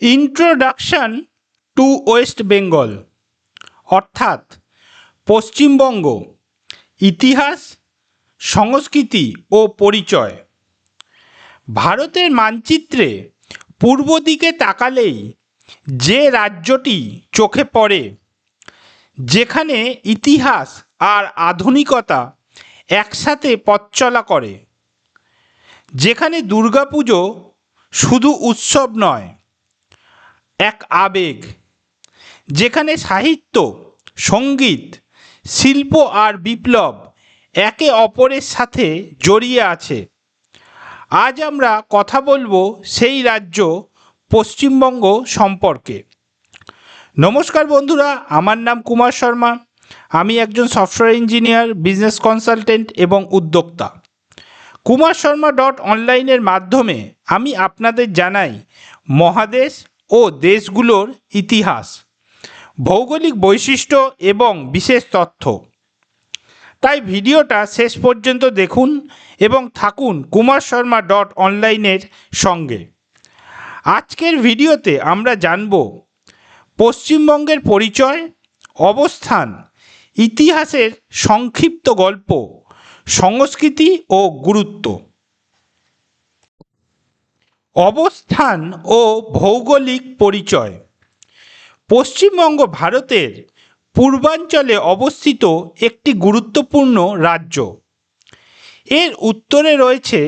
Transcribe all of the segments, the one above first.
Introduction to West Bengal অর্থাৎ পশ্চিমবঙ্গ, ইতিহাস, সংস্কৃতি ও পরিচয়। ভারতের মানচিত্রে পূর্ব দিকে তাকালেই যে রাজ্যটি চোখে পড়ে, যেখানে ইতিহাস আর আধুনিকতা একসাথে পথ চলা করে, যেখানে দুর্গাপুজো শুধু উৎসব নয়, এক আবেগ, যেখানে সাহিত্য, সঙ্গীত, শিল্প আর বিপ্লব একে অপরের সাথে জড়িয়ে আছে। আজ আমরা কথা বলবো সেই রাজ্য পশ্চিমবঙ্গ সম্পর্কে। নমস্কার বন্ধুরা, আমার নাম কুমার শর্মা। আমি একজন সফটওয়্যার ইঞ্জিনিয়ার, বিজনেস কনসালটেন্ট এবং উদ্যোক্তা। কুমার শর্মা অনলাইনের মাধ্যমে আমি আপনাদের জানাই মহাদেশ ও দেশগুলোর ইতিহাস, ভৌগোলিক বৈশিষ্ট্য এবং বিশেষ তথ্য। তাই ভিডিওটা শেষ পর্যন্ত দেখুন এবং থাকুন কুমার শর্মা অনলাইনের সঙ্গে। আজকের ভিডিওতে আমরা জানব পশ্চিমবঙ্গের পরিচয়, অবস্থান, ইতিহাসের সংক্ষিপ্ত গল্প, সংস্কৃতি ও গুরুত্ব। অবস্থান ও ভৌগোলিক পরিচয়। পশ্চিমবঙ্গ ভারতের পূর্বাঞ্চলে অবস্থিত একটি গুরুত্বপূর্ণ রাজ্য। এর উত্তরে রয়েছে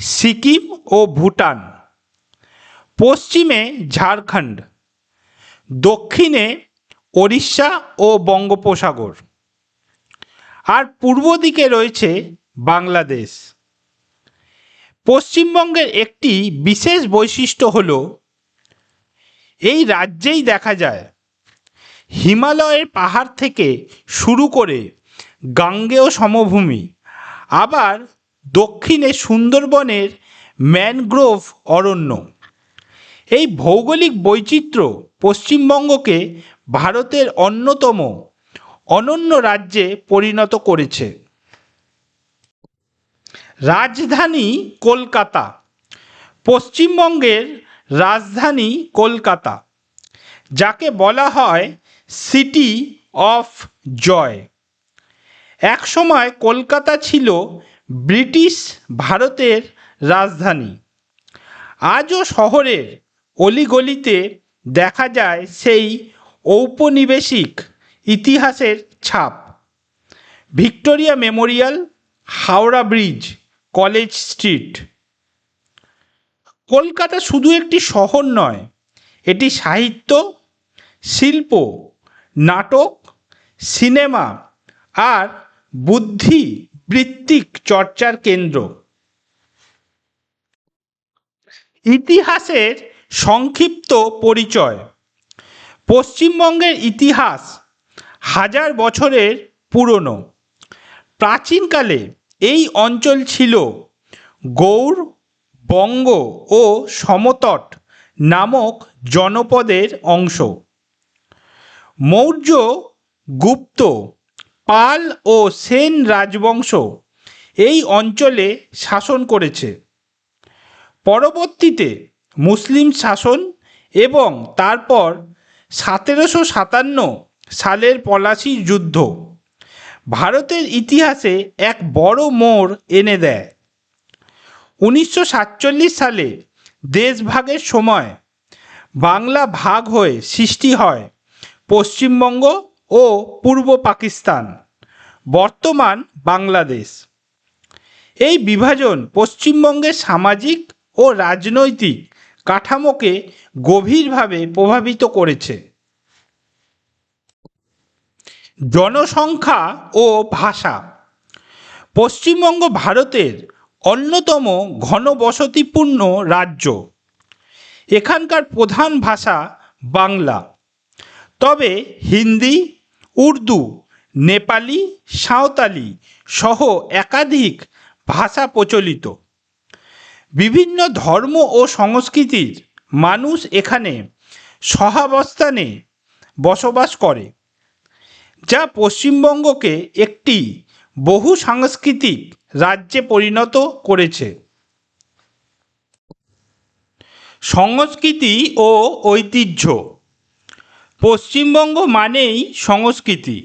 সিকিম ও ভুটান, পশ্চিমে ঝাড়খণ্ড, দক্ষিণে ওড়িশা ও বঙ্গোপসাগর, আর পূর্ব দিকে রয়েছে বাংলাদেশ। পশ্চিমবঙ্গের একটি বিশেষ বৈশিষ্ট্য হল এই রাজ্যেই দেখা যায় হিমালয়ের পাহাড় থেকে শুরু করে গাঙ্গেয় সমভূমি, আবার দক্ষিণে সুন্দরবনের ম্যানগ্রোভ অরণ্য। এই ভৌগোলিক বৈচিত্র্য পশ্চিমবঙ্গকে ভারতের অন্যতম অনন্য রাজ্যে পরিণত করেছে। রাজধানী কলকাতা। পশ্চিমবঙ্গের রাজধানী কলকাতা, যাকে বলা হয় সিটি অফ জয়। একসময় কলকাতা ছিল ব্রিটিশ ভারতের রাজধানী। আজও শহরের অলিগলিতে দেখা যায় সেই ঔপনিবেশিক ইতিহাসের ছাপ। Victoria Memorial, Howrah bridge, college street. Kolkata শুধু একটি শহর নয়, এটি সাহিত্য, শিল্প, নাটক, সিনেমা আর বুদ্ধিবৃত্তিক চর্চার কেন্দ্র। ইতিহাসের সংক্ষিপ্ত পরিচয়। পশ্চিমবঙ্গের ইতিহাস হাজার বছরের পুরনো। প্রাচীনকালে এই অঞ্চল ছিল গৌড়, বঙ্গ ও সমতট নামক জনপদের অংশ। মৌর্য, গুপ্ত, পাল ও সেন রাজবংশ এই অঞ্চলে শাসন করেছে। পরবর্তীতে মুসলিম শাসন এবং তারপর 1757 সালের পলাশির যুদ্ধ ভারতের ইতিহাসে এক বড় মোড় এনে দেয়। 1947 সালে দেশভাগের সময় বাংলা ভাগ হয়ে সৃষ্টি হয় পশ্চিমবঙ্গ ও পূর্ব পাকিস্তান, বর্তমান বাংলাদেশ। এই বিভাজন পশ্চিমবঙ্গের সামাজিক ও রাজনৈতিক কাঠামোকে গভীরভাবে প্রভাবিত করেছে। জনসংখ্যা ও ভাষা। পশ্চিমবঙ্গ ভারতের অন্যতম ঘনবসতিপূর্ণ রাজ্য। এখানকার প্রধান ভাষা বাংলা, তবে হিন্দি, উর্দু, নেপালি, সাঁওতালি সহ একাধিক ভাষা প্রচলিত। বিভিন্ন ধর্ম ও সংস্কৃতির মানুষ এখানে সহাবস্থানে বসবাস করে, যা পশ্চিমবঙ্গকে একটি বহু সাংস্কৃতিক রাজ্যে পরিণত করেছে। সংস্কৃতি ও ঐতিহ্য। পশ্চিমবঙ্গ মানেই সংস্কৃতি।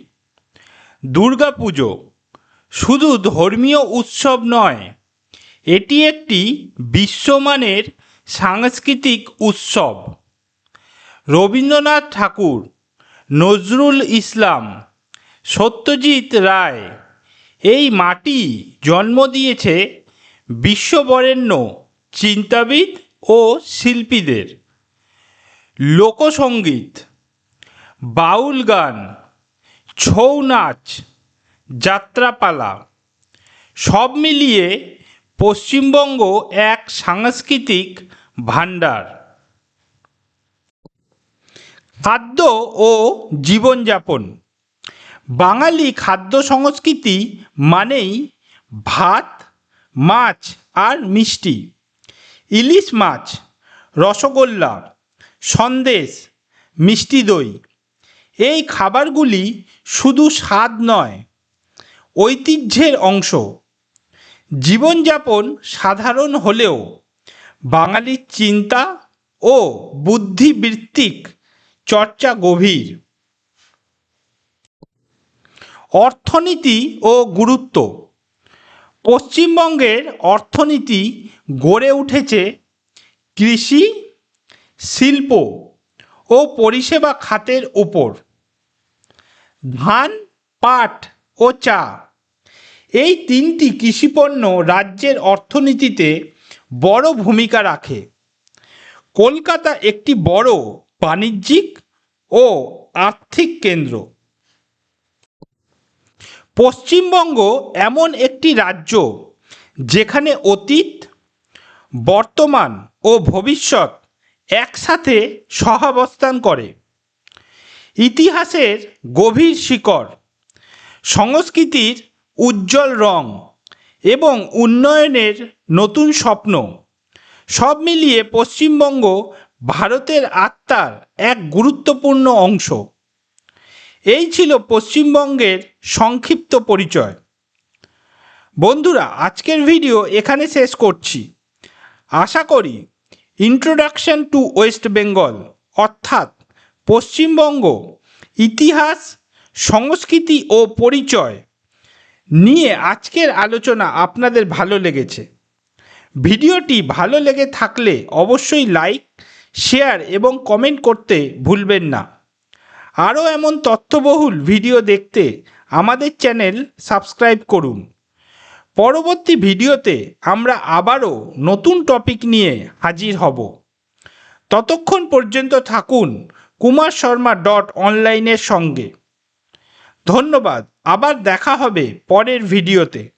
দুর্গাপুজো শুধু ধর্মীয় উৎসব নয়, এটি একটি বিশ্বমানের সাংস্কৃতিক উৎসব। রবীন্দ্রনাথ ঠাকুর, নজরুল ইসলাম, সত্যজিৎ রায় এই মাটি জন্ম দিয়েছে বিশ্ববরেণ্য চিন্তাবিদ ও শিল্পীদের। লোকসঙ্গীত, বাউল গান, ছৌ নাচ, যাত্রাপালা সব মিলিয়ে পশ্চিমবঙ্গ এক সাংস্কৃতিক ভাণ্ডার। খাদ্য ও জীবনযাপন। বাঙালি খাদ্য সংস্কৃতি মানেই ভাত, মাছ আর মিষ্টি। ইলিশ মাছ, রসগোল্লা, সন্দেশ, মিষ্টি দই এই খাবারগুলি শুধু স্বাদ নয়, ঐতিহ্যের অংশ। জীবনযাপন সাধারণ হলেও বাঙালির চিন্তা ও বুদ্ধিবৃত্তিক চর্চা গভীর। অর্থনীতি ও গুরুত্ব। পশ্চিমবঙ্গের অর্থনীতি গড়ে উঠেছে কৃষি, শিল্প ও পরিষেবা খাতের উপর। ধান, পাট ও চা এই তিনটি কৃষিপণ্য রাজ্যের অর্থনীতিতে বড় ভূমিকা রাখে। কলকাতা একটি বড় বাণিজ্যিক ও আর্থিক কেন্দ্র। পশ্চিমবঙ্গ এমন একটি রাজ্য যেখানে অতীত, বর্তমান ও ভবিষ্যৎ একসাথে সহাবস্থান করে। ইতিহাসের গভীর শিকড়, সংস্কৃতির উজ্জ্বল রং এবং উন্নয়নের নতুন স্বপ্ন সব মিলিয়ে পশ্চিমবঙ্গ ভারতের আত্মার এক গুরুত্বপূর্ণ অংশ। এই ছিল পশ্চিমবঙ্গের সংক্ষিপ্ত পরিচয়। বন্ধুরা, আজকের ভিডিও এখানে শেষ করছি। আশা করি ইন্ট্রোডাকশন টু ওয়েস্ট বেঙ্গল অর্থাৎ পশ্চিমবঙ্গ ইতিহাস, সংস্কৃতি ও পরিচয় নিয়ে আজকের আলোচনা আপনাদের ভালো লেগেছে। ভিডিওটি ভালো লেগে থাকলে অবশ্যই লাইক, শেয়ার এবং কমেন্ট করতে ভুলবেন না। আরও এমন তথ্যবহুল ভিডিও দেখতে আমাদের চ্যানেল সাবস্ক্রাইব করুন। পরবর্তী ভিডিওতে আমরা আবারও নতুন টপিক নিয়ে হাজির হব। ততক্ষণ পর্যন্ত থাকুন kumarsharma.online এর সঙ্গে। ধন্যবাদ। আবার দেখা হবে পরের ভিডিওতে।